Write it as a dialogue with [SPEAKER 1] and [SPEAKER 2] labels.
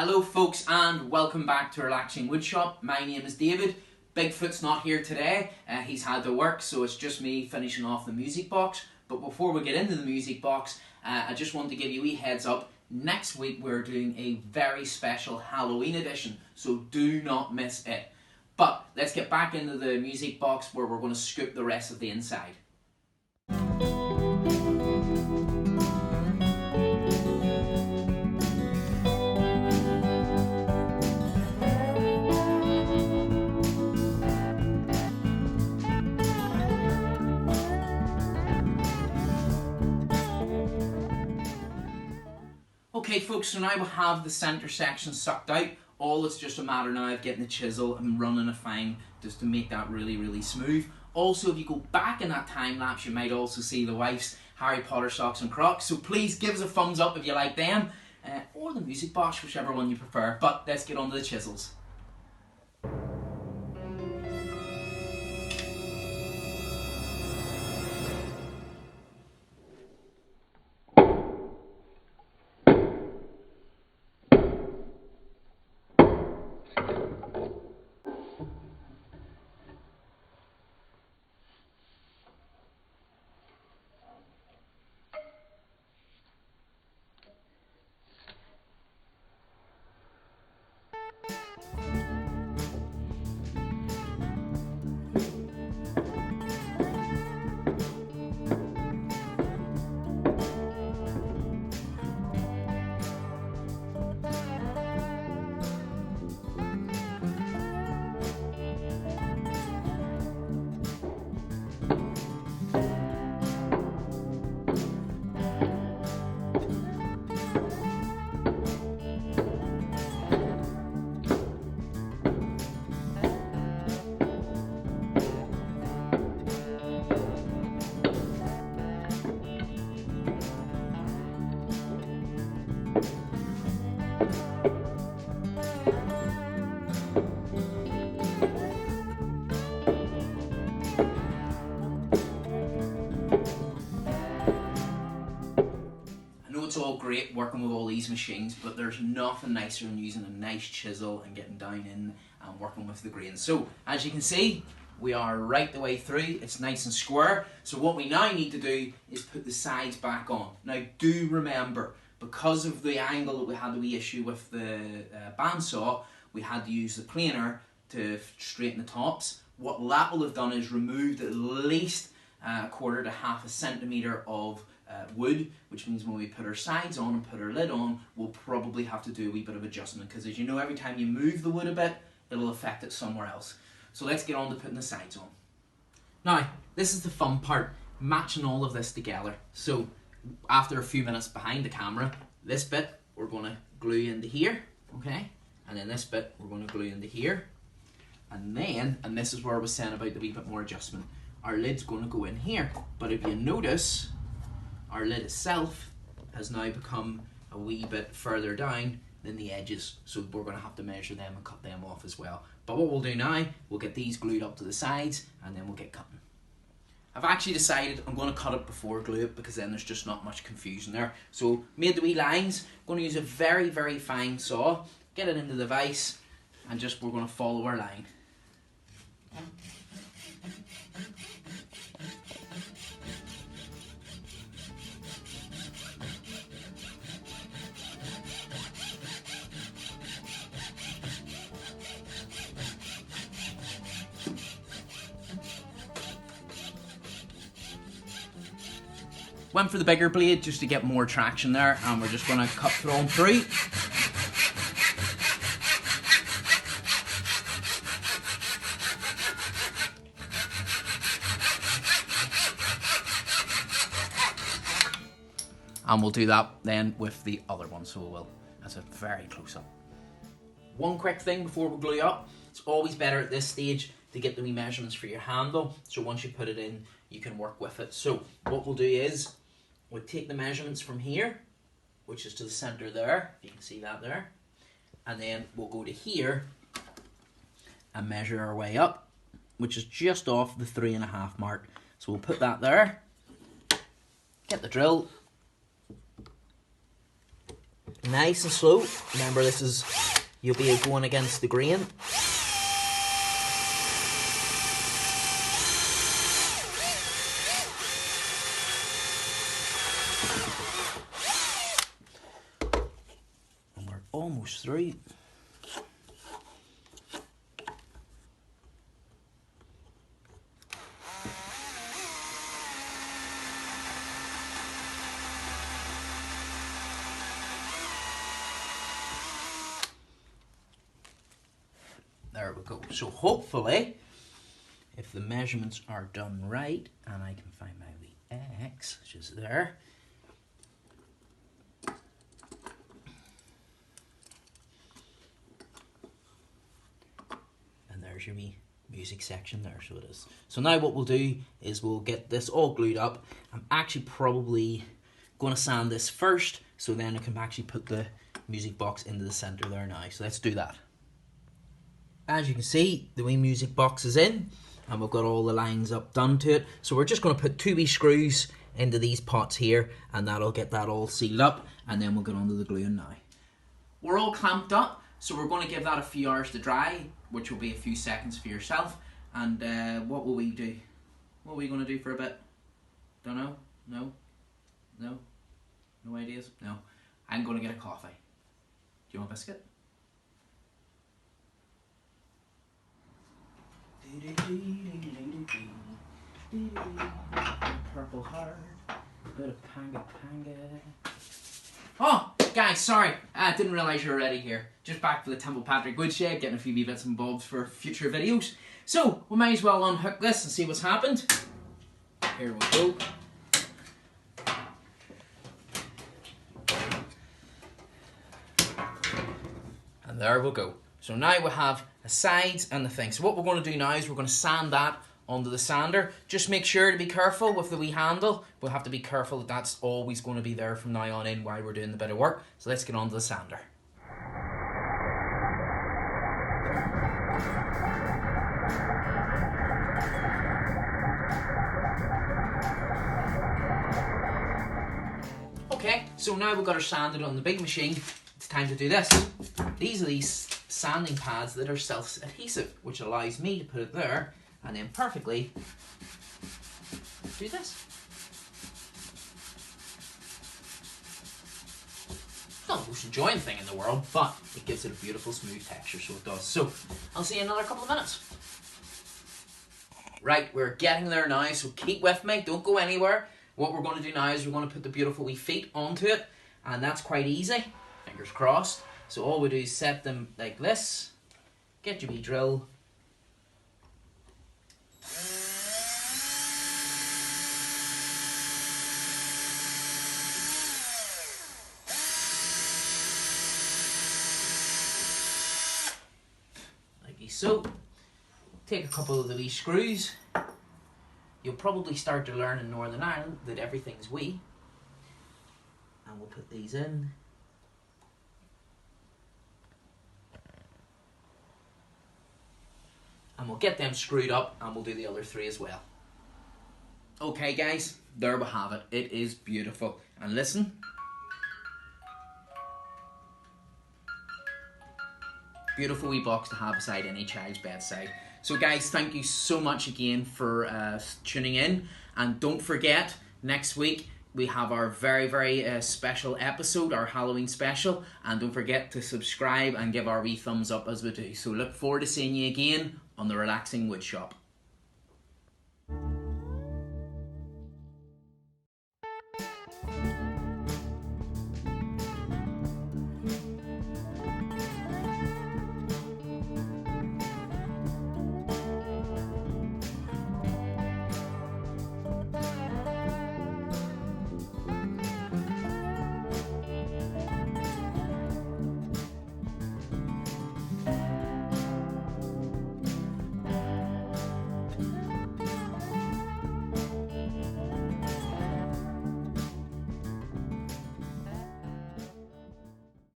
[SPEAKER 1] Hello folks and welcome back to Relaxing Woodshop. My name is David. Bigfoot's not here today, he's had to work, so it's just me finishing off the music box. But before we get into the music box, I just wanted to give you a wee heads up. Next week we're doing a very special Halloween edition, so do not miss it. But let's get back into the music box where we're going to scoop the rest of the inside. Okay folks, so now we have the centre section sucked out. All it's just a matter now of getting the chisel and running a fine just to make that really smooth. Also, if you go back in that time lapse, you might also see the wife's Harry Potter socks and Crocs. So please give us a thumbs up if you like them, or the music box, whichever one you prefer. But let's get on to the chisels. It's all great working with all these machines, but there's nothing nicer than using a nice chisel and getting down in and working with the grain. So as you can see, we are right the way through. It's nice and square. So what we now need to do is put the sides back on. Now do remember, because of the angle that we had the issue with the bandsaw, we had to use the planer to straighten the tops. What that will have done is removed at least a quarter to half a centimetre of wood, which means when we put our sides on and put our lid on, we'll probably have to do a wee bit of adjustment, because as you know, every time you move the wood a bit, it'll affect it somewhere else. So let's get on to putting the sides on. Now, this is the fun part, matching all of this together. So after a few minutes behind the camera, this bit we're going to glue into here, okay? And then this bit we're going to glue into here. And then, and this is where I was saying about the wee bit more adjustment, our lid's going to go in here. But if you notice, our lid itself has now become a wee bit further down than the edges, so we're going to have to measure them and cut them off as well. But what we'll do now, we'll get these glued up to the sides and then we'll get cutting. I've actually decided I'm going to cut it before glue it, because then there's just not much confusion there. So made the wee lines, going to use a very fine saw, get it into the vise, and just we're going to follow our line. Went for the bigger blade just to get more traction there, and we're just going to cut on through. And we'll do that then with the other one, so we will. That's a very close up. One quick thing before we glue up, it's always better at this stage to get the wee measurements for your handle, so once you put it in, you can work with it. So what we'll do is, we'll take the measurements from here, which is to the center there, you can see that there, and then we'll go to here and measure our way up, which is just off the 3.5 mark. So we'll put that there, get the drill, nice and slow. Remember, you'll be going against the grain. And we're almost through. There we go. So hopefully, if the measurements are done right, and I can find my wee X, which is there. And there's your wee music section there, so it is. So now what we'll do is we'll get this all glued up. I'm actually probably going to sand this first, so then I can actually put the music box into the center there now. So let's do that. As you can see, the wee music box is in, and we've got all the lines up done to it. So we're just going to put 2 wee screws into these pots here, and that'll get that all sealed up, and then we'll get onto the gluing now. We're all clamped up, so we're going to give that a few hours to dry, which will be a few seconds for yourself. And what will we do? What are we going to do for a bit? Don't know? No? No? No ideas? No. I'm going to get a coffee. Do you want a biscuit? Purple heart, bit of panga. Oh, guys, sorry, I didn't realise you were already here. Just back for the Temple Patrick Woodshed, getting a few wee bits and bobs for future videos. So, we might as well unhook this and see what's happened. Here we go. And there we go. So now we have the sides and the thing. So what we're going to do now is we're going to sand that onto the sander. Just make sure to be careful with the wee handle. We'll have to be careful that that's always going to be there from now on in while we're doing the bit of work. So let's get onto the sander. Okay, so now we've got our sanded on the big machine. It's time to do this. These are these sanding pads that are self-adhesive, which allows me to put it there and then perfectly do this. It's not the most enjoying thing in the world, but it gives it a beautiful smooth texture, so it does. So I'll see you in another couple of minutes. Right, we're getting there now, so keep with me, don't go anywhere. What we're going to do now is we're going to put the beautiful wee feet onto it, and that's quite easy, fingers crossed. So all we do is set them like this, get your wee drill, like so. Take a couple of the wee screws. You'll probably start to learn in Northern Ireland that everything's wee. And we'll put these in. And we'll get them screwed up and we'll do the other 3 as well. Okay guys, there we have it. It is beautiful. And listen. Beautiful wee box to have beside any child's bedside. So guys, thank you so much again for tuning in. And don't forget, next week we have our very special episode, our Halloween special. And don't forget to subscribe and give our wee thumbs up as we do. So look forward to seeing you again on the Relaxing Woodshop.